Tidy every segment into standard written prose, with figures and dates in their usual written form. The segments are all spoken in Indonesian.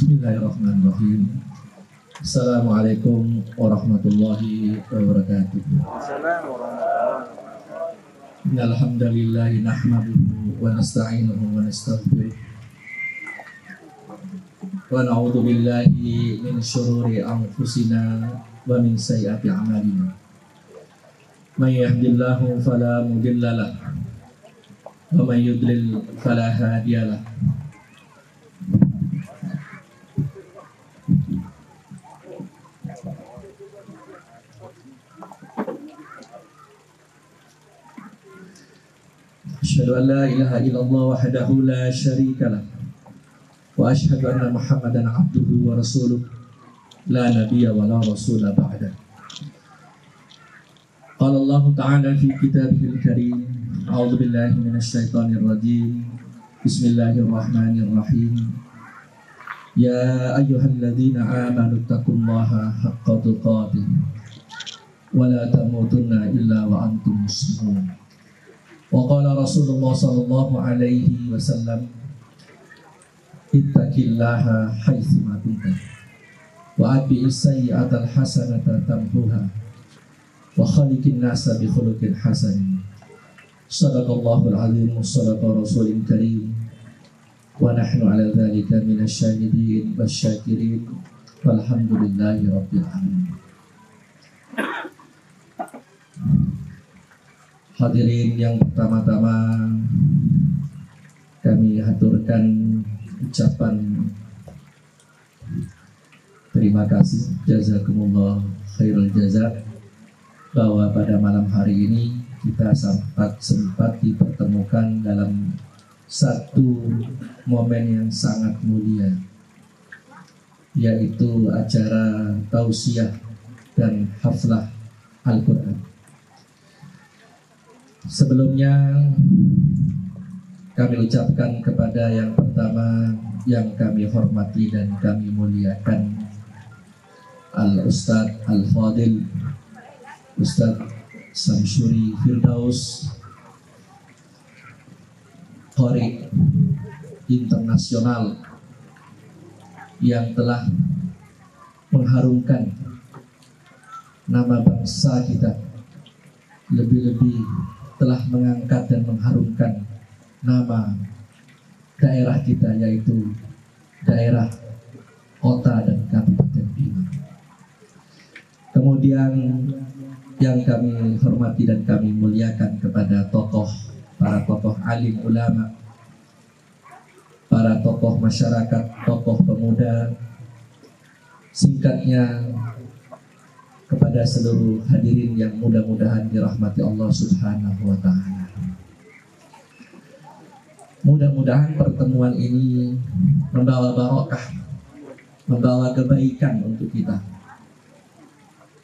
Bismillahirrahmanirrahim. Assalamualaikum warahmatullahi wabarakatuh. Alhamdulillahi nahmaduhu wa nasta'inuhu wa nastaghfiruh wa na'udzu billahi min syururi anfusina wa min sayyiati a'malina. May yahdihillahu fala mudilla lahu wa may yudlil fala hadiya lahu. Asyhadu an la ilaha illallah wahdahu la syarika lah wa asyhadu anna Muhammadan abduhu wa rasuluh la nabiyya wa la rasula ba'da. Qala Allah ta'ala fi kitabihil karim, a'udzu billahi minasy syaithanir rajim. Bismillahirrahmanirrahim. Ya ayyuhalladzina amanu taqullaha haqqa tuqatih wa la tamutunna illa wa antum muslimun. Wa qala Rasulullah sallallahu alaihi wasallam, ittaqillaha haitsu ma kunta wa atbi'is sayyi'atal hasanata tamhuha wa khaliqin nasa bi khuluqin hasan. Shadaqallahul azim wa shadaqa rasulil karim wa nahnu ala dzalika minasy syahidin wasyakirin walhamdulillahi rabbil alamin. Hadirin yang pertama-tama kami haturkan ucapan terima kasih, jazakumullah khairul jazak, bahwa pada malam hari ini kita sempat dipertemukan dalam satu momen yang sangat mulia, yaitu acara tausiah dan haflah Al-Quran. Sebelumnya kami ucapkan kepada yang pertama yang kami hormati dan kami muliakan, Al-Ustadz Al-Fadil Ustadz Samsuri Firdaus, Qari internasional yang telah mengharumkan nama bangsa kita, lebih-lebih telah mengangkat dan mengharumkan nama daerah kita, yaitu daerah kota dan kabupaten Bima. Kemudian yang kami hormati dan kami muliakan kepada para tokoh alim ulama, para tokoh masyarakat, tokoh pemuda, singkatnya kepada seluruh hadirin yang mudah-mudahan dirahmati Allah Subhanahu wa ta'ala. Mudah-mudahan pertemuan ini membawa barokah, membawa kebaikan untuk kita.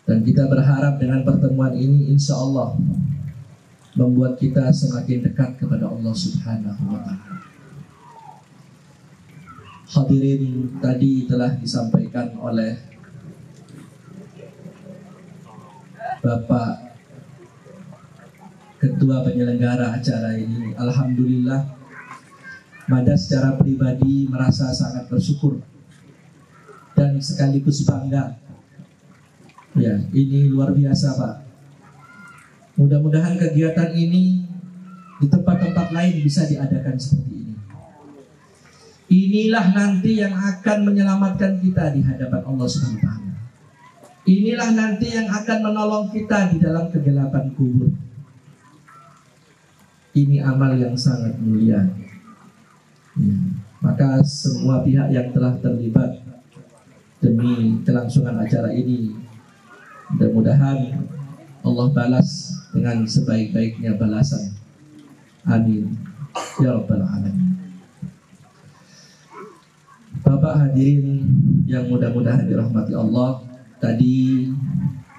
Dan kita berharap dengan pertemuan ini insya Allah membuat kita semakin dekat kepada Allah Subhanahu wa ta'ala. Hadirin, tadi telah disampaikan oleh Bapak Ketua penyelenggara acara ini. Alhamdulillah, Mada secara pribadi merasa sangat bersyukur dan sekaligus bangga. Ya, ini luar biasa, Pak. Mudah-mudahan kegiatan ini di tempat-tempat lain bisa diadakan seperti ini. Inilah nanti yang akan menyelamatkan kita di hadapan Allah Subhanahu wa ta'ala. Inilah nanti yang akan menolong kita di dalam kegelapan kubur. Ini amal yang sangat mulia. Maka semua pihak yang telah terlibat demi kelangsungan acara ini, mudah-mudahan Allah balas dengan sebaik-baiknya balasan. Amin ya rabbal alamin. Bapak hadirin yang mudah-mudahan dirahmati Allah, tadi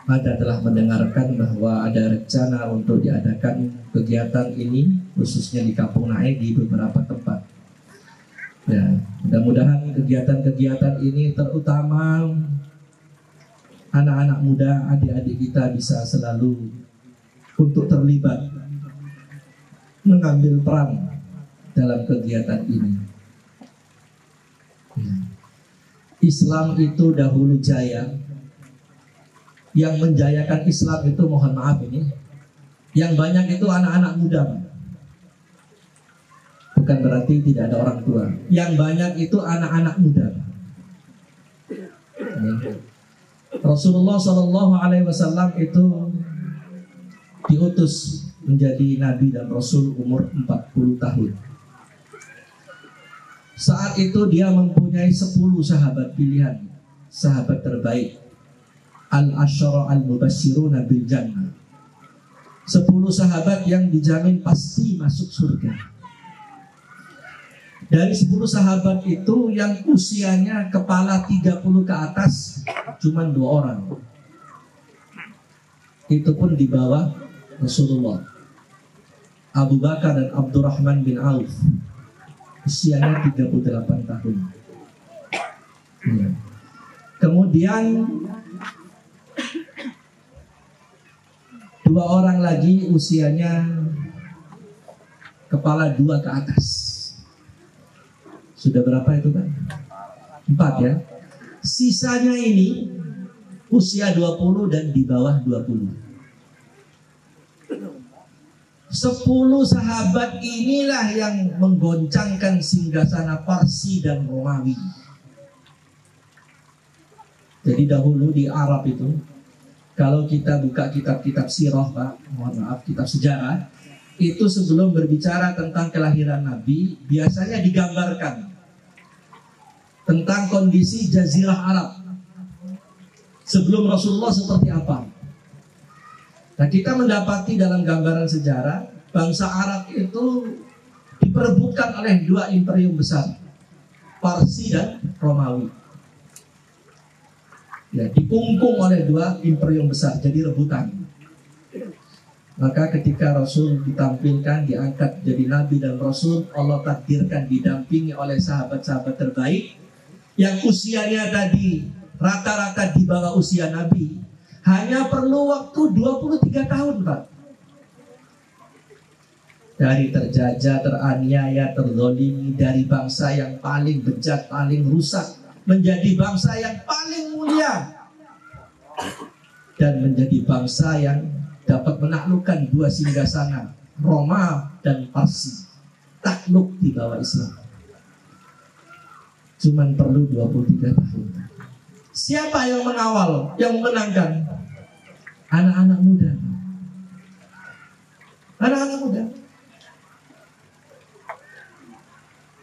Mada telah mendengarkan bahwa ada rencana untuk diadakan kegiatan ini khususnya di Kampung Naik di beberapa tempat. Ya, mudah-mudahan kegiatan-kegiatan ini terutama anak-anak muda, adik-adik kita bisa selalu untuk terlibat mengambil peran dalam kegiatan ini. Ya. Islam itu dahulu jaya. Yang menjayakan Islam itu, mohon maaf ini, yang banyak itu anak-anak muda, Pak. Bukan berarti tidak ada orang tua. Yang banyak itu anak-anak muda. Rasulullah SAW itu diutus menjadi nabi dan rasul umur 40 tahun. Saat itu dia mempunyai 10 sahabat pilihan, sahabat terbaik, al-asyara al-mubasyiruna bil jannah. 10 sahabat yang dijamin pasti masuk surga. Dari 10 sahabat itu yang usianya kepala 30 ke atas cuma 2 orang. Itu pun di bawah Rasulullah. Abu Bakar dan Abdurrahman bin Auf, usianya 38 tahun. Ya. Kemudian 2 orang lagi usianya kepala 2 ke atas. Sudah berapa itu kan? 4 ya. Sisanya ini usia 20 dan di bawah 20. 10 sahabat inilah yang menggoncangkan singgasana Parsi dan Romawi. Jadi dahulu di Arab itu, kalau kita buka kitab-kitab sirah, Pak, mohon maaf, kitab sejarah, itu sebelum berbicara tentang kelahiran Nabi, biasanya digambarkan tentang kondisi Jazirah Arab sebelum Rasulullah seperti apa. Nah, kita mendapati dalam gambaran sejarah, bangsa Arab itu diperebutkan oleh 2 imperium besar, Parsi dan Romawi. Ya, dikungkung oleh 2 imperium besar, jadi rebutan. Maka ketika Rasul ditampilkan, diangkat jadi Nabi dan Rasul, Allah takdirkan didampingi oleh sahabat-sahabat terbaik yang usianya tadi rata-rata di bawah usia Nabi. Hanya perlu waktu 23 tahun, Pak. Dari terjajah, teraniaya, terzalimi, dari bangsa yang paling bejat, paling rusak, menjadi bangsa yang paling mulia, dan menjadi bangsa yang dapat menaklukkan 2 singgasana, Roma dan Parsi, takluk di bawah Islam. Cuman perlu 23 tahun. Siapa yang mengawal, yang memenangkan? Anak-anak muda. Anak-anak muda.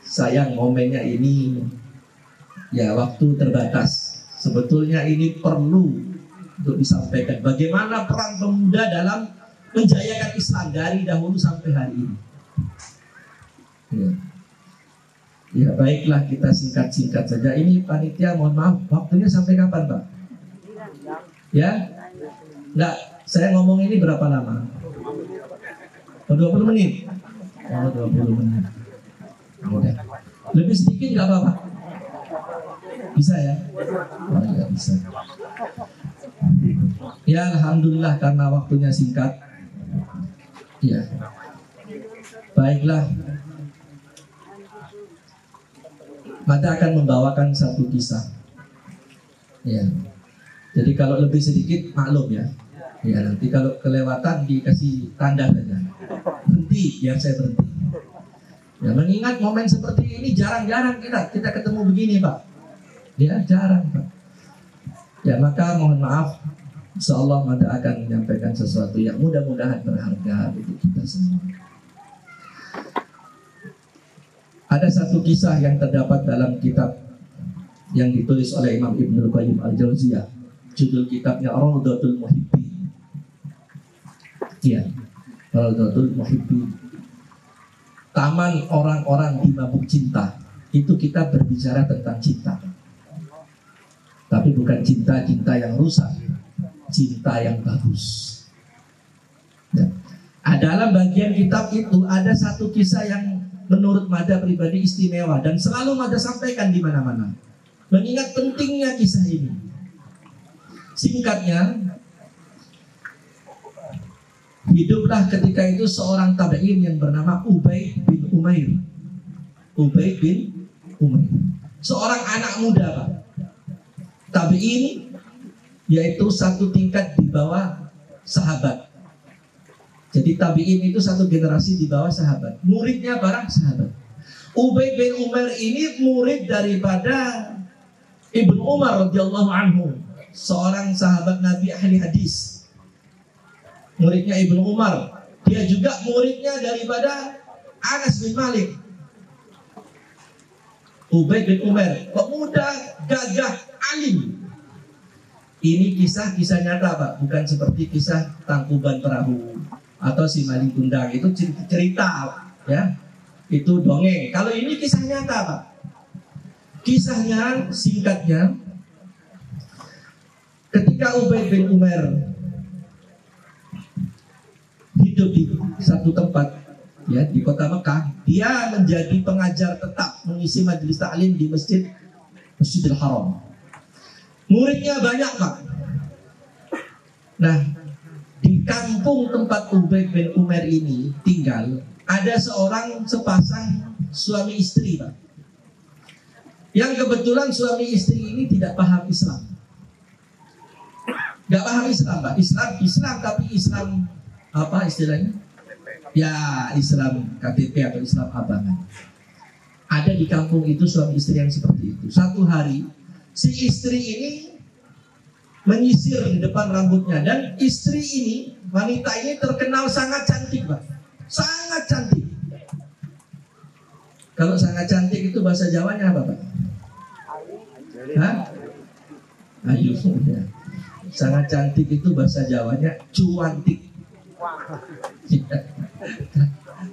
Sayang momennya ini, ya waktu terbatas. Sebetulnya ini perlu untuk disampaikan. Bagaimana peran pemuda dalam menjayakan Islam dari dahulu sampai hari ini. Ya baiklah, kita singkat-singkat saja. Ini panitia mohon maaf, waktunya sampai kapan, Pak? Ya? Enggak, saya ngomong ini berapa lama? 20 menit? Oh, 20 menit. Udah. Lebih sedikit nggak apa-apa? Bisa ya? Oh ya, bisa. Ya alhamdulillah karena waktunya singkat. Ya. Baiklah. Mata akan membawakan satu kisah. Ya. Jadi kalau lebih sedikit maklum ya. Ya nanti kalau kelewatan dikasih tanda saja. Berhenti, biar saya berhenti. Ya mengingat momen seperti ini jarang-jarang kita ketemu begini, Pak. Ya jarang, Pak. Ya maka mohon maaf, insyaallah Mada akan menyampaikan sesuatu yang mudah-mudahan berharga bagi kita semua. Ada satu kisah yang terdapat dalam kitab yang ditulis oleh Imam Ibnul Qayyim Al-Jauziyah. Judul kitabnya Rawdatul Muhibbin. Iya, Rawdatul Muhibbin. Taman orang-orang di mabuk cinta. Itu kita berbicara tentang cinta. Tapi bukan cinta-cinta yang rusak, cinta yang bagus. Ya. Dalam bagian kitab itu ada satu kisah yang menurut Mada pribadi istimewa dan selalu Mada sampaikan di mana-mana. Mengingat pentingnya kisah ini. Singkatnya, hiduplah ketika itu seorang tabi'in yang bernama Ubaid bin Umair. Ubaid bin Umair. Seorang anak muda, Pak. tabi'in, yaitu satu tingkat di bawah sahabat. Jadi tabi'in itu satu generasi di bawah sahabat. Muridnya para sahabat. Ubaid bin Umar ini murid daripada Ibnu Umar radhiyallahu anhu, seorang sahabat Nabi ahli hadis. Muridnya Ibnu Umar. Dia juga muridnya daripada Anas bin Malik. Ubaid bin Umar, pemuda gagah alim. Ini kisah nyata Pak, bukan seperti kisah Tangkuban Perahu atau si maling kundang. Itu cerita ya. Itu dongeng. Kalau ini kisah nyata Pak. Kisahnya singkatnya, ketika Ubaid bin Umar hidup di satu tempat ya di kota Mekah, dia menjadi pengajar tetap, mengisi majelis taklim di Masjidil Haram. Muridnya banyak Pak. Nah, di kampung tempat Ubaid bin Umar ini tinggal, ada sepasang suami istri Pak, yang kebetulan suami istri ini tidak paham Islam. Gak paham Islam Pak. Islam tapi Islam apa istilahnya? Ya Islam KTP atau Islam abangan. Ada di kampung itu suami istri yang seperti itu. Satu hari si istri ini menyisir di depan rambutnya, dan istri ini, wanita ini terkenal sangat cantik Pak. Sangat cantik. Kalau sangat cantik itu bahasa Jawanya apa Pak? Hah? Ayu ya. Sangat cantik itu bahasa Jawanya cuantik.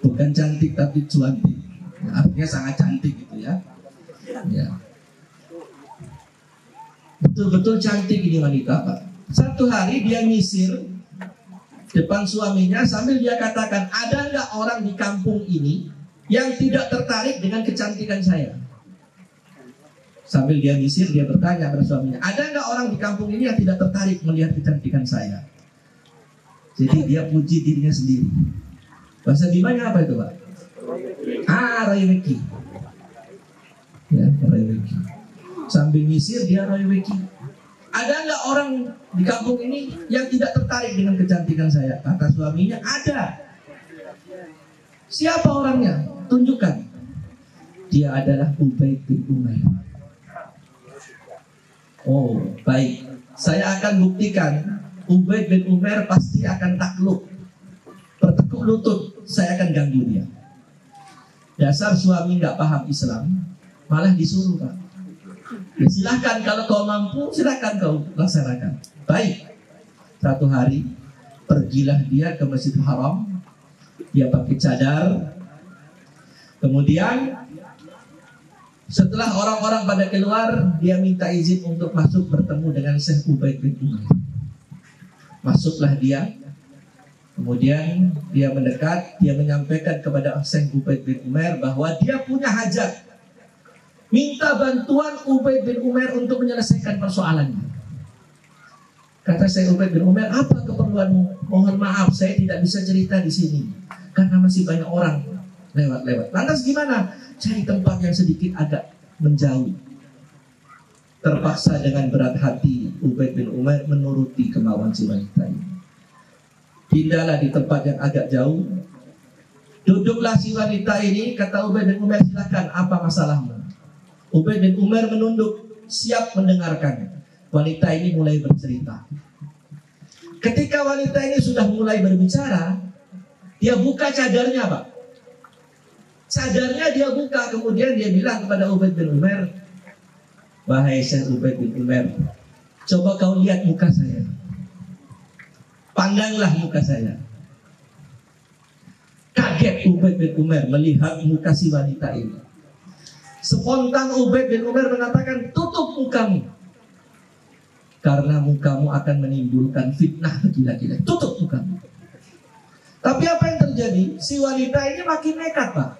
Bukan cantik tapi cuantik. Artinya sangat cantik gitu ya. Ya. Betul-betul cantik ini wanita Pak. Satu hari dia nyisir depan suaminya sambil dia katakan, ada nggak orang di kampung ini yang tidak tertarik dengan kecantikan saya? Sambil dia nyisir, dia bertanya pada suaminya, ada nggak orang di kampung ini yang tidak tertarik melihat kecantikan saya? Jadi dia puji dirinya sendiri. Bahasa Bimanya apa itu Pak? Raiweki. Ya, Raiweki. Sambil nyisir dia Raiweki. Ada nggak orang di kampung ini yang tidak tertarik dengan kecantikan saya? Kata suaminya, ada. Siapa orangnya? Tunjukkan. Dia adalah Ubaid bin Umar. Oh, baik. Saya akan buktikan. Ubaid bin Umar pasti akan takluk, bertekuk lutut. Saya akan ganggu dia. Dasar suami nggak paham Islam, malah disuruh Pak. Ya, silahkan kalau kau mampu, silahkan kau laksanakan. Baik. Satu hari pergilah dia ke Masjidil Haram. Dia pakai cadar. Kemudian setelah orang-orang pada keluar, dia minta izin untuk masuk bertemu dengan Syekh Ubaid bin Umar. Masuklah dia. Kemudian dia mendekat, dia menyampaikan kepada Syekh Ubaid bin Umar bahwa dia punya hajat. Minta bantuan Ubaid bin Umar untuk menyelesaikan persoalannya. Kata Syekh Ubaid bin Umar, apa keperluanmu? Mohon maaf, saya tidak bisa cerita di sini karena masih banyak orang lewat-lewat. Lantas gimana? Cari tempat yang sedikit agak menjauh. Terpaksa dengan berat hati Ubaid bin Umar menuruti kemauan si wanita ini. Pindahlah di tempat yang agak jauh. Duduklah si wanita ini. Kata Ubaid bin Umar, silakan, apa masalahmu? Ubaid bin Umar menunduk, siap mendengarkan. Wanita ini mulai bercerita. Ketika wanita ini sudah mulai berbicara, dia buka cadarnya Pak. Cadarnya dia buka. Kemudian dia bilang kepada Ubaid bin Umar, wahai Syekh Ubaid bin Umar, coba kau lihat muka saya. Pandanglah muka saya. Kaget Ubaid bin Umar melihat muka si wanita ini. Spontan Ubaid bin Umar mengatakan, tutup mukamu, karena mukamu akan menimbulkan fitnah bagi laki-laki. Tutup mukamu. Tapi apa yang terjadi? Si wanita ini makin nekat Pak.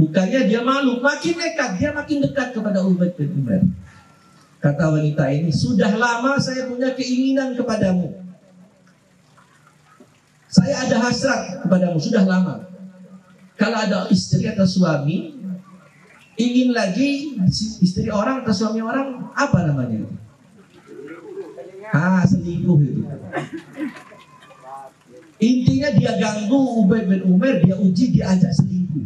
Bukannya dia malu, makin nekat. Dia makin dekat kepada Ubaid bin Umar. Kata wanita ini, sudah lama saya punya keinginan kepadamu. Saya ada hasrat kepadamu, sudah lama. Kalau ada istri atau suami, ingin lagi istri orang atau suami orang, apa namanya itu? Selingkuh itu. Intinya dia ganggu Ubaid bin Umair, dia uji, dia ajak selingkuh.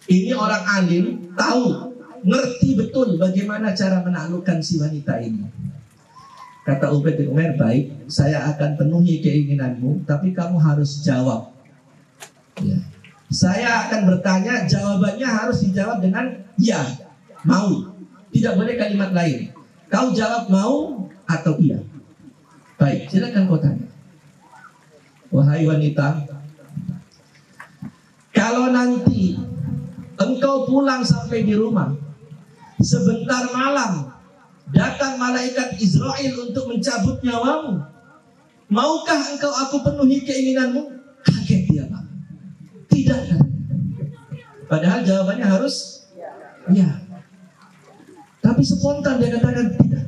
Ini orang alim, tahu, ngerti betul bagaimana cara menaklukkan si wanita ini. Kata Ubaid bin Umair, baik, saya akan penuhi keinginanmu, tapi kamu harus jawab. Ya. Saya akan bertanya, jawabannya harus dijawab dengan ya, mau. Tidak boleh kalimat lain. Kau jawab mau atau iya. Baik, silakan kau tanya. Wahai wanita, kalau nanti engkau pulang sampai di rumah, sebentar malam datang malaikat Israel untuk mencabut nyawamu, maukah engkau aku penuhi keinginanmu? Kaget dia, Pak. Tidak. Padahal jawabannya harus ya. Tapi spontan dia katakan tidak.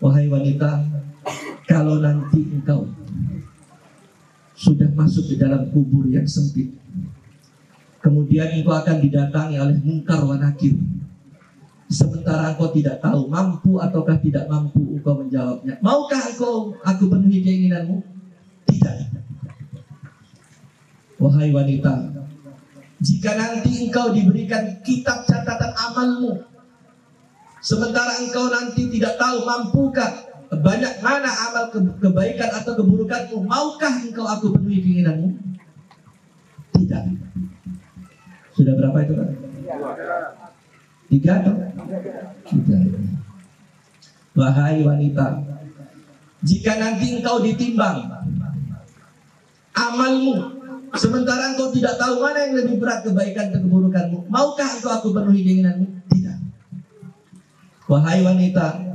Wahai wanita, kalau nanti engkau sudah masuk ke dalam kubur yang sempit, kemudian engkau akan didatangi oleh mungkar wa nakir, sementara engkau tidak tahu mampu ataukah tidak mampu engkau menjawabnya, maukah engkau aku penuhi keinginanmu? Tidak. Wahai wanita, jika nanti engkau diberikan kitab catatan amalmu, sementara engkau nanti tidak tahu mampukah, banyak mana amal kebaikan atau keburukanmu, maukah engkau aku penuhi keinginanmu? Tidak. Sudah berapa itu, Pak? 3 atau? 3. Wahai wanita, jika nanti engkau ditimbang amalmu, sementara engkau tidak tahu mana yang lebih berat, kebaikan atau keburukanmu, maukah engkau aku penuhi keinginanmu? Tidak. Wahai wanita,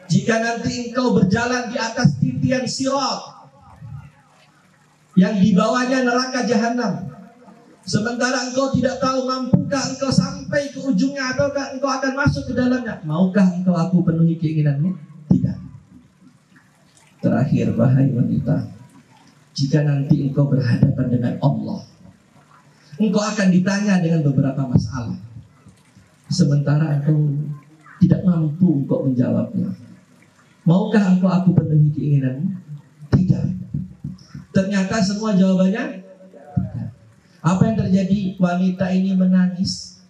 jika nanti engkau berjalan di atas titian sirat yang di bawahnya neraka jahanam, sementara engkau tidak tahu mampukah engkau sampai ke ujungnya ataukah engkau akan masuk ke dalamnya, maukah engkau aku penuhi keinginanmu? Tidak. Terakhir, wahai wanita, jika nanti engkau berhadapan dengan Allah, engkau akan ditanya dengan beberapa masalah, sementara engkau tidak mampu engkau menjawabnya, maukah engkau aku penuhi keinginanmu? Tidak. Ternyata semua jawabannya tidak. Apa yang terjadi? Wanita ini menangis,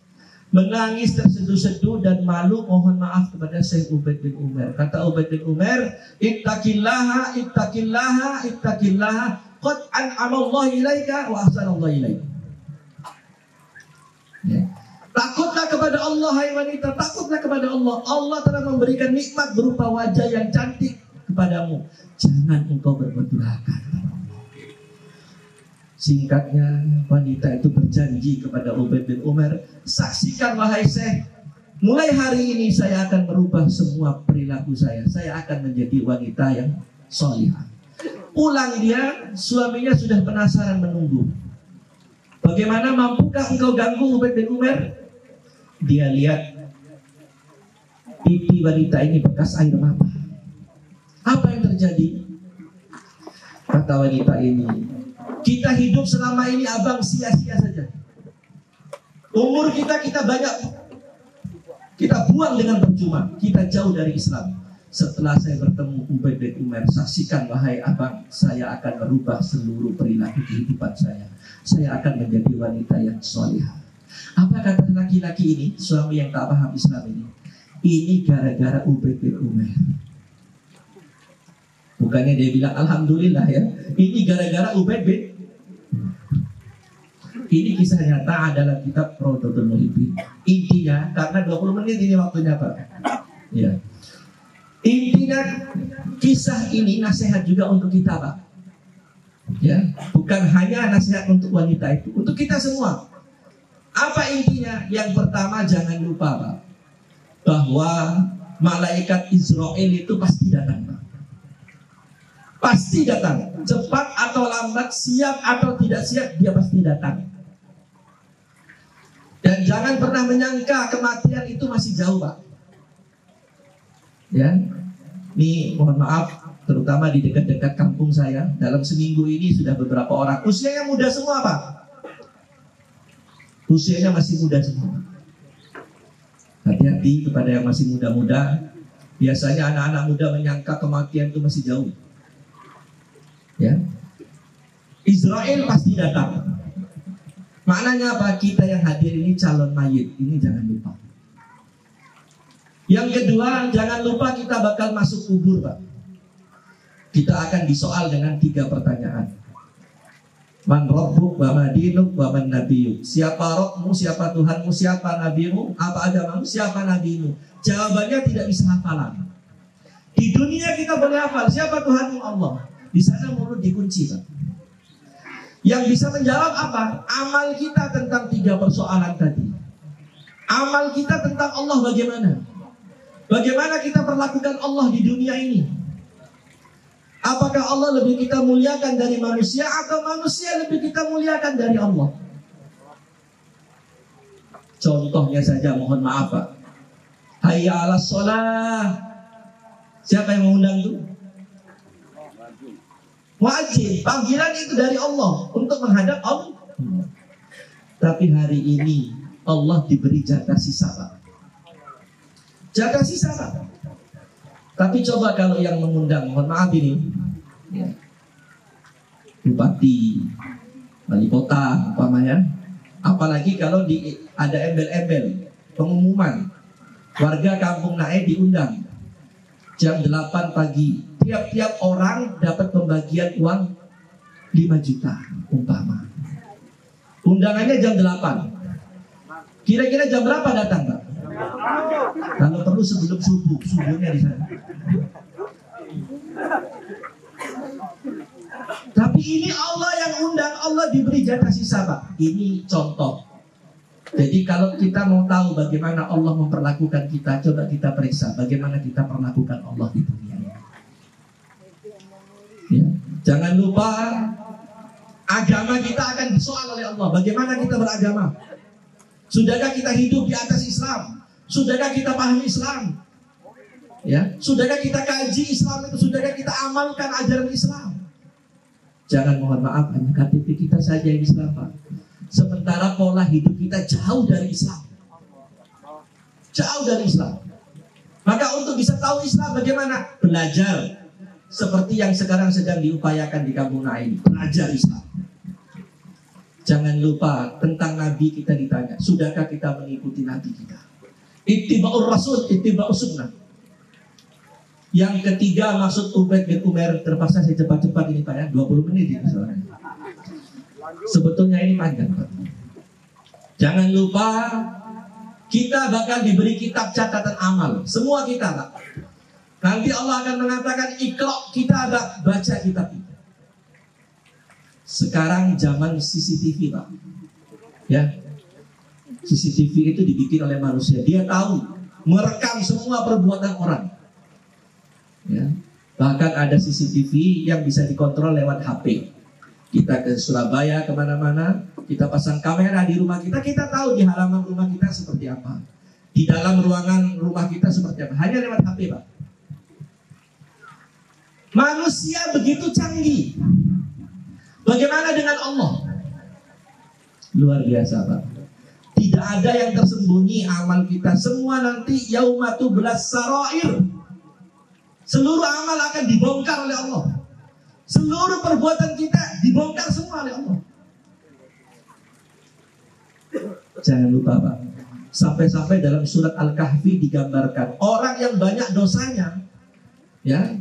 menangis terseduh-seduh dan malu mohon maaf kepada Syekh Ubaid bin Umair. Kata Ubaid bin Umair, ittaqillaha, ittaqillaha, ittaqillaha, qad an'amallahu ilaika wa ahsanallahu ilaika. Ya. Takutlah kepada Allah, hai wanita, takutlah kepada Allah. Allah telah memberikan nikmat berupa wajah yang cantik kepadamu. Jangan engkau berbuat durhaka. Singkatnya, wanita itu berjanji kepada Ubaid bin Umair, saksikan wahai Syekh, mulai hari ini saya akan merubah semua perilaku saya. Saya akan menjadi wanita yang solihah. Pulang dia, suaminya sudah penasaran menunggu. Bagaimana, mampukah engkau ganggu Ubaid bin Umair? Dia lihat pipi wanita ini bekas air mata. Apa yang terjadi? Kata wanita ini, kita hidup selama ini abang sia-sia saja. Umur kita banyak kita buang dengan percuma. Kita jauh dari Islam. Setelah saya bertemu Ubaid bin Umair, saksikan wahai abang, saya akan merubah seluruh perilaku kehidupan saya. Saya akan menjadi wanita yang solihah. Apa kata laki-laki ini, suami yang tak paham Islam ini? Ini gara-gara Ubaid bin Umair. Bukannya dia bilang alhamdulillah ya. Ini gara-gara Ubaid bin. Ini kisah nyata adalah kitab Rawdatul Muhibbin. Intinya, karena 20 menit ini waktunya Pak. Ya. Intinya kisah ini nasihat juga untuk kita Pak. Ya, bukan hanya nasihat untuk wanita itu, untuk kita semua. Apa intinya? Yang pertama, jangan lupa Pak, bahwa malaikat Israel itu pasti datang Pak. Pasti datang, cepat atau lambat, siap atau tidak siap, dia pasti datang. Dan jangan pernah menyangka kematian itu masih jauh Pak. Ya, ini mohon maaf, terutama di dekat-dekat kampung saya, dalam seminggu ini sudah beberapa orang usianya muda semua Pak. Usianya masih muda semua. Hati-hati kepada yang masih muda-muda. Biasanya anak-anak muda menyangka kematian itu masih jauh. Ya, Israel pasti datang. Maknanya apa? Kita yang hadir ini calon mayit. Ini jangan lupa. Yang kedua, jangan lupa kita bakal masuk kubur, Pak. Kita akan disoal dengan 3 pertanyaan. Man rabbuk wa ma dinuk wa man nabiyuk. Siapa Rabbmu, siapa Tuhanmu, siapa nabimu, apa agamamu, siapa nabimu. Jawabannya tidak bisa hafalan. Di dunia kita boleh hafal siapa Tuhanmu, Allah. Di sana mulut dikunci, Pak. Yang bisa menjawab apa? Amal kita tentang 3 persoalan tadi. Amal kita tentang Allah bagaimana? Bagaimana kita perlakukan Allah di dunia ini? Apakah Allah lebih kita muliakan dari manusia, atau manusia lebih kita muliakan dari Allah? Contohnya saja, mohon maaf, Pak. Hayya 'alas shalah. Siapa yang mengundang itu? Wajib. Panggilan itu dari Allah untuk menghadap Allah. Tapi hari ini Allah diberi jatah sisa, Pak. Jatah sisa, Pak. Tapi coba kalau yang mengundang, mohon maaf ini, ya, bupati, wali kota, umpamanya. Apalagi kalau ada embel-embel pengumuman, warga Kampung Nae diundang jam 8 pagi. Tiap-tiap orang dapat pembagian uang 5 juta, umpama. Undangannya jam 8. Kira-kira jam berapa datang, Pak? Kalau perlu sebelum subuhnya di sana. Tapi ini Allah yang undang, Allah diberi jatah sisa, Pak. Ini contoh. Jadi kalau kita mau tahu bagaimana Allah memperlakukan kita, coba kita periksa bagaimana kita perlakukan Allah di dunia ini. Ya. Jangan lupa agama kita akan disoal oleh Allah. Bagaimana kita beragama? Sudahkah kita hidup di atas Islam? Sudahkah kita pahami Islam? Ya, sudahkah kita kaji Islam itu? Sudahkah kita amalkan ajaran Islam? Jangan, mohon maaf, hanya KTP kita saja yang Islam, Pak. Sementara pola hidup kita jauh dari Islam. Jauh dari Islam. Maka untuk bisa tahu Islam bagaimana? Belajar. Seperti yang sekarang sedang diupayakan di Kampung Nae ini. Belajar Islam. Jangan lupa tentang Nabi kita ditanya. Sudahkah kita mengikuti Nabi kita? Ittiba'ur Rasul, ittiba'us sunnah. Yang ketiga, maksud Ubaid bin Umair, terpaksa saya cepat-cepat ini, Pak, ya, 20 menit ini soalnya. Sebetulnya ini panjang, Pak. Jangan lupa kita bakal diberi kitab catatan amal. Semua kita, Pak. Nanti Allah akan mengatakan iqra, kita baca kitab itu. Sekarang zaman CCTV, Pak. Ya. CCTV itu dibikin oleh manusia. Dia tahu merekam semua perbuatan orang. Ya. Bahkan ada CCTV yang bisa dikontrol lewat HP. Kita ke Surabaya, kemana-mana, kita pasang kamera di rumah kita, kita tahu di halaman rumah kita seperti apa, di dalam ruangan rumah kita seperti apa, hanya lewat HP, Pak. Manusia begitu canggih. Bagaimana dengan Allah? Luar biasa, Pak. Tidak ada yang tersembunyi amal kita. Semua nanti yaumatu belas sarair. Seluruh amal akan dibongkar oleh Allah. Seluruh perbuatan kita dibongkar semua oleh Allah. Jangan lupa, Pak. Sampai-sampai dalam surat Al-Kahfi digambarkan orang yang banyak dosanya, ya,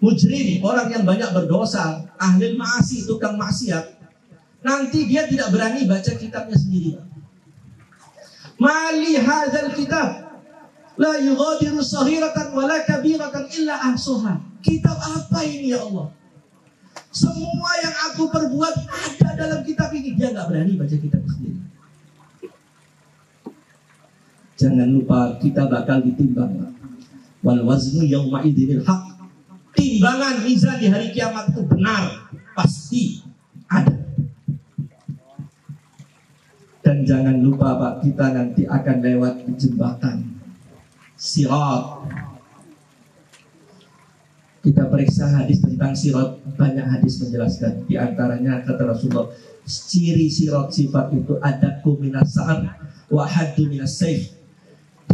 mujrim, orang yang banyak berdosa, ahli ma'asi, tukang maksiat, nanti dia tidak berani baca kitabnya sendiri, Pak. Mali hadzal kitab la yughadiru saghiratan wala kabiratan illa ahsaha. Kitab apa ini, ya Allah? Semua yang aku perbuat ada dalam kitab ini. Dia nggak berani baca kitab sendiri. Jangan lupa kita bakal ditimbang. Wal waznu yauma idzinil haq. Timbangan mizan di hari kiamat itu benar, pasti ada. Dan jangan lupa, Pak, kita nanti akan lewat jembatan Sirat. Kita periksa hadis dari tentang sirat banyak hadis menjelaskan. Di antaranya kata Rasulullah, ciri sirat sifat itu adakku minas sa'ar wa haddu minas sayf.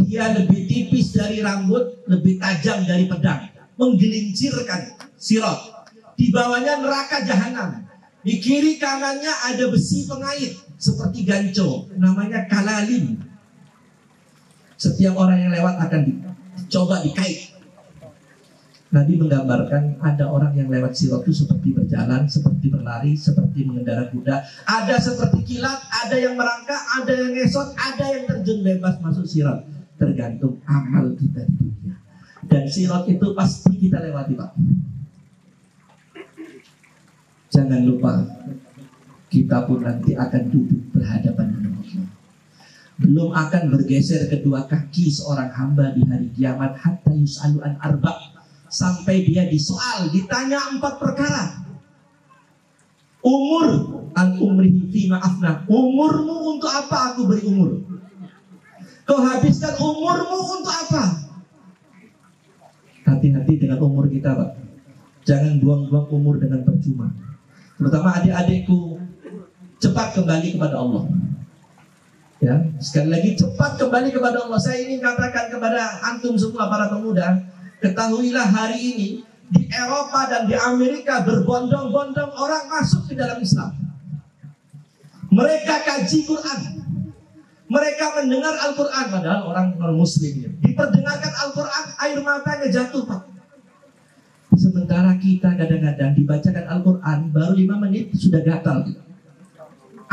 Dia lebih tipis dari rambut, lebih tajam dari pedang, menggelincirkan sirat. Di bawahnya neraka jahanam. Di kiri kanannya ada besi pengait seperti ganco, namanya kalalin. Setiap orang yang lewat akan dicoba dikait. Nabi menggambarkan ada orang yang lewat sirat itu seperti berjalan, seperti berlari, seperti mengendara kuda. Ada seperti kilat, ada yang merangkak, ada yang ngesot, ada yang terjun bebas masuk sirat. Tergantung amal kita di dunia. Dan sirat itu pasti kita lewati, Pak. Jangan lupa, kita pun nanti akan duduk berhadapan dengan Allah. Belum akan bergeser kedua kaki seorang hamba di hari kiamat hatta yus'alu an arba'. Sampai dia disoal, ditanya 4 perkara. Umur, an umrihi fima afna. Umurmu untuk apa aku beri umur? Kau habiskan umurmu untuk apa? Hati-hati dengan umur kita, Pak. Jangan buang-buang umur dengan percuma. Terutama adik-adikku, cepat kembali kepada Allah. Ya, sekali lagi cepat kembali kepada Allah. Saya ingin katakan kepada antum semua para pemuda, ketahuilah hari ini di Eropa dan di Amerika berbondong-bondong orang masuk ke dalam Islam. Mereka kaji Quran, mereka mendengar Al-Quran, padahal orang non-muslim diperdengarkan Al-Quran, air matanya jatuh, Pak. Sementara kita kadang-kadang dibacakan Al-Quran baru 5 menit sudah gatal.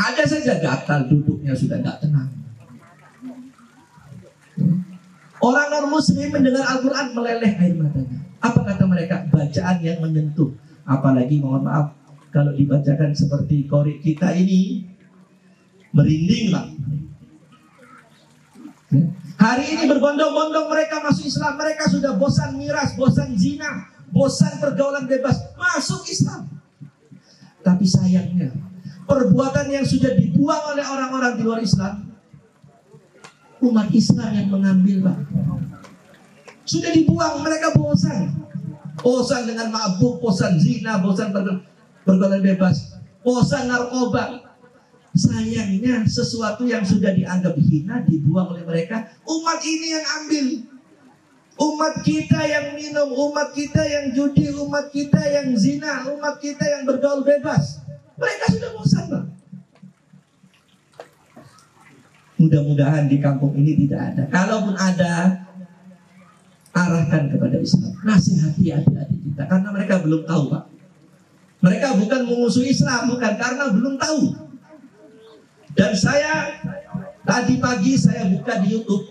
Ada saja gatal, duduknya sudah gak tenang. Orang non-muslim mendengar Al-Quran meleleh air matanya. Apa kata mereka? Bacaan yang menyentuh. Apalagi mohon maaf, kalau dibacakan seperti qori kita ini, merinding, Pak. Hari ini berbondong-bondong mereka masuk Islam. Mereka sudah bosan miras, bosan zina, bosan pergaulan bebas, masuk Islam. Tapi sayangnya, perbuatan yang sudah dibuang oleh orang-orang di luar Islam, umat Islam yang mengambil, Pak. Sudah dibuang, mereka bosan. Bosan dengan mabuk, bosan zina, bosan pergaulan bebas, bosan narkoba. Sayangnya sesuatu yang sudah dianggap hina dibuang oleh mereka. Umat ini yang ambil. Umat kita yang minum, umat kita yang judi, umat kita yang zina, umat kita yang bergaul bebas. Mereka sudah bosan, Pak. Mudah-mudahan di kampung ini tidak ada. Kalaupun ada, arahkan kepada Islam. Nasihati adik-adik kita, karena mereka belum tahu, Pak. Mereka bukan memusuhi Islam, bukan, karena belum tahu. Dan saya tadi pagi saya buka di YouTube.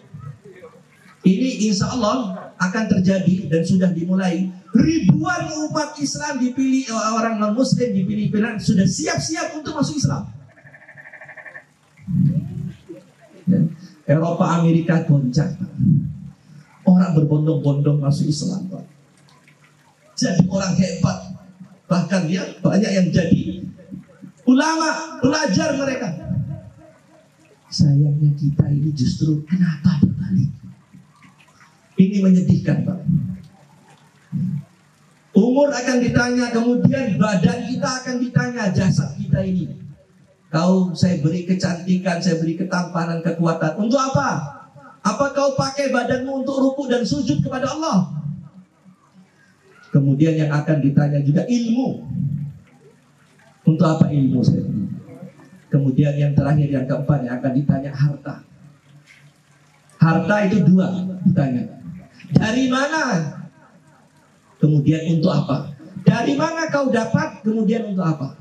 Ini insya Allah akan terjadi dan sudah dimulai. Ribuan umat Islam dipilih, orang non-muslim dipilih-pilih, sudah siap-siap untuk masuk Islam. Eropa, Amerika goncang. Orang berbondong-bondong masuk Islam, Pak. Jadi orang hebat. Bahkan ya banyak yang jadi ulama, pelajar mereka. Sayangnya kita ini justru kenapa berbalik? Ini menyedihkan, Pak. Umur akan ditanya, kemudian badan kita akan ditanya, jasad kita ini. Kau saya beri kecantikan, saya beri ketampanan, kekuatan. Untuk apa? Apa kau pakai badanmu untuk ruku dan sujud kepada Allah? Kemudian yang akan ditanya juga ilmu. Untuk apa ilmu saya beri? Kemudian yang terakhir, yang keempat yang akan ditanya harta. Harta itu 2 ditanya. Dari mana? Kemudian untuk apa? Dari mana kau dapat? Kemudian untuk apa?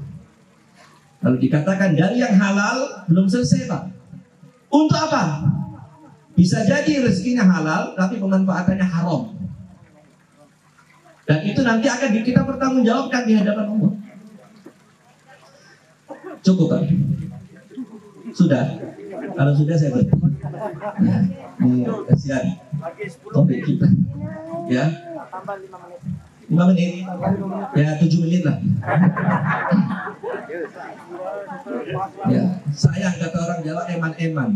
Kalau dikatakan dari yang halal, belum selesai, Pak. Untuk apa? Bisa jadi rezekinya halal, tapi pemanfaatannya haram. Dan itu nanti akan kita pertanggungjawabkan di hadapan Allah. Cukup, Pak? Sudah? Kalau sudah saya berhenti. Ya, ini kasihan topik kita. Ya, 5 menit. Ya, 7 menit lah. Ya, sayang kata orang Jawa, eman-eman.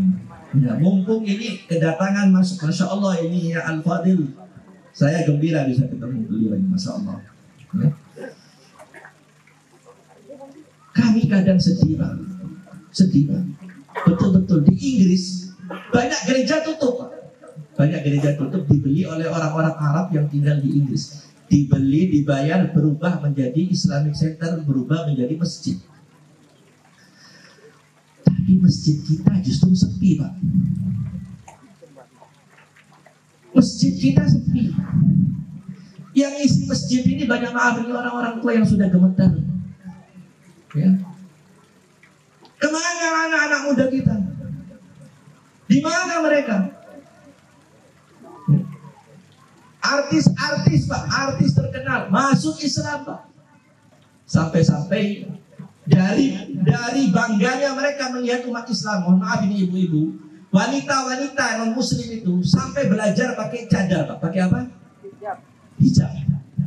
Ya, mumpung ini kedatangan masuk, Masya Allah ini ya Al-Fadil. Saya gembira bisa ketemu beliau ini, Masya Allah. Ya. kami kadang sedih Pak. Sedih Pak. Betul-betul di Inggris banyak gereja tutup Pak. Banyak gereja tutup dibeli oleh orang-orang Arab yang tinggal di Inggris. Dibeli, dibayar, berubah menjadi Islamic Center, berubah menjadi masjid. Tapi masjid kita justru sepi Pak. Masjid kita sepi. Yang isi masjid ini banyak maaf ini orang-orang tua yang sudah gemetar. Ya. Kemana anak-anak muda kita? Di mana mereka? Artis-artis Pak, artis terkenal masuk Islam Pak. Sampai-sampai dari bangganya mereka melihat umat Islam. Mohon maaf ini ibu-ibu, wanita-wanita non muslim itu sampai belajar pakai cadar Pak. Pakai apa? Hijab.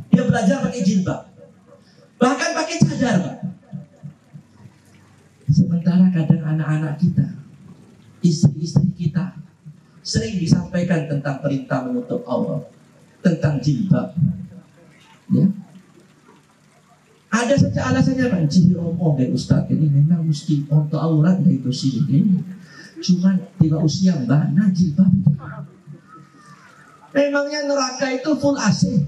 Dia belajar pakai jilbab. Bahkan pakai cadar Pak. Sementara kadang anak-anak kita, istri-istri kita sering disampaikan tentang perintah menutup aurat, tentang jilbab. Ya. Ada saja alasannya Pak, jadi omong dari Ustaz ini memang mesti untuk aurat dari itu sini. Cuman tiba usia mana jilbab. Memangnya neraka itu full AC.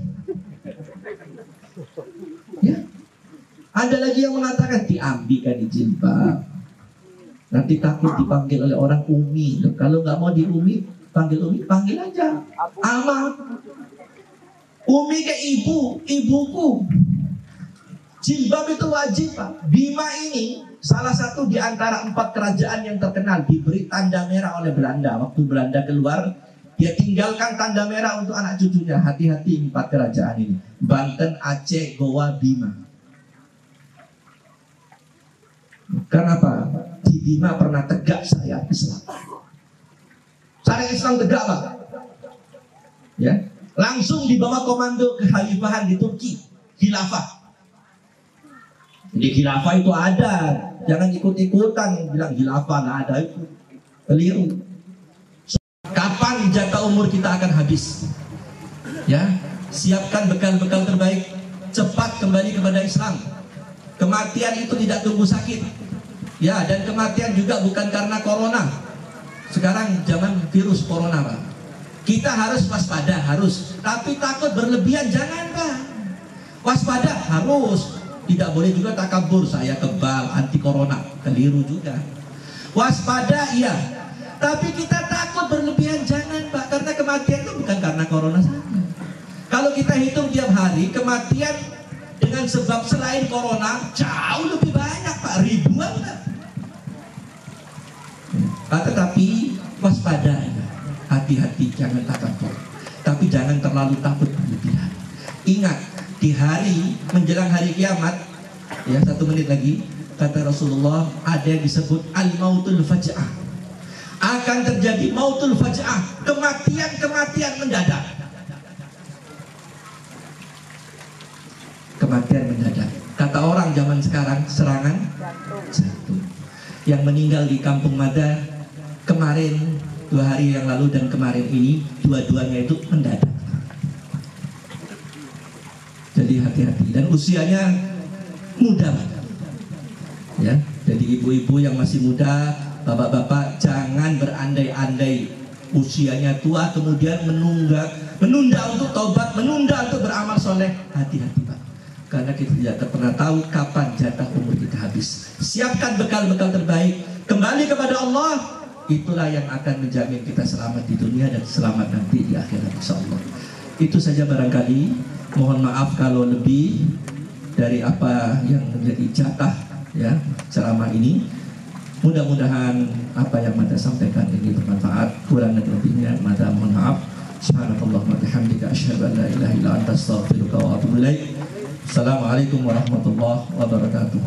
Ya. Ada lagi yang mengatakan diambilkan di jilbab. Nanti takut dipanggil oleh orang umi. Kalau nggak mau diumi, panggil umi, panggil aja ama. Umi ke ibu, ibuku. Jilbab itu wajib Pak. Bima ini salah satu di antara 4 kerajaan yang terkenal diberi tanda merah oleh Belanda. Waktu Belanda keluar, dia tinggalkan tanda merah untuk anak cucunya. Hati-hati 4 kerajaan ini: Banten, Aceh, Goa, Bima. Kenapa? Di Bima pernah tegak syariat Islam. Syariat Islam tegak Pak. Ya, langsung di bawah komando kekhalifahan di Turki, khilafah. Jadi khilafah itu ada, jangan ikut-ikutan bilang khilafah nggak ada, itu keliru. Kapan jatah umur kita akan habis? Ya, siapkan bekal-bekal terbaik, cepat kembali kepada Islam. Kematian itu tidak tunggu sakit. Ya, dan kematian juga bukan karena corona. Sekarang zaman virus corona Pak. Kita harus waspada, harus. Tapi takut berlebihan jangan Pak. Waspada harus. Tidak boleh juga takabur, saya kebal anti corona, keliru juga. Waspada iya. Tapi kita takut berlebihan jangan Pak, karena kematian itu bukan karena corona saja. Kalau kita hitung tiap hari kematian dengan sebab selain corona jauh lebih banyak Pak, ribuan Pak. Tetapi waspada, hati-hati, jangan takabur. Tapi jangan terlalu takut berlebihan. Ingat, di hari menjelang hari kiamat, ya 1 menit lagi, kata Rasulullah, ada yang disebut al-mautul faj'ah. Akan terjadi mautul faj'ah, kematian mendadak. Kematian mendadak. Kata orang zaman sekarang, serangan jantung. Yang meninggal di Kampung Mada kemarin, 2 hari yang lalu dan kemarin ini, dua-duanya itu mendadak. Jadi hati-hati, dan usianya muda. Ya, jadi ibu-ibu yang masih muda, bapak-bapak, jangan berandai-andai usianya tua kemudian menunda untuk taubat, menunda untuk beramal soleh. Hati-hati Pak, karena kita tidak pernah tahu kapan jatah umur kita habis. Siapkan bekal-bekal terbaik, kembali kepada Allah. Itulah yang akan menjamin kita selamat di dunia dan selamat nanti di akhirat insyaallah. Itu saja barangkali. Mohon maaf kalau lebih dari apa yang menjadi jatah ya ceramah ini. Mudah-mudahan apa yang Mada sampaikan ini bermanfaat. Kurang dan lebihnya Mada mohon maaf. Subhanallah wa bihamdika asyhadu an la ilaha illa anta astaghfiruka wa atubu ilaik. Assalamualaikum warahmatullahi wabarakatuh.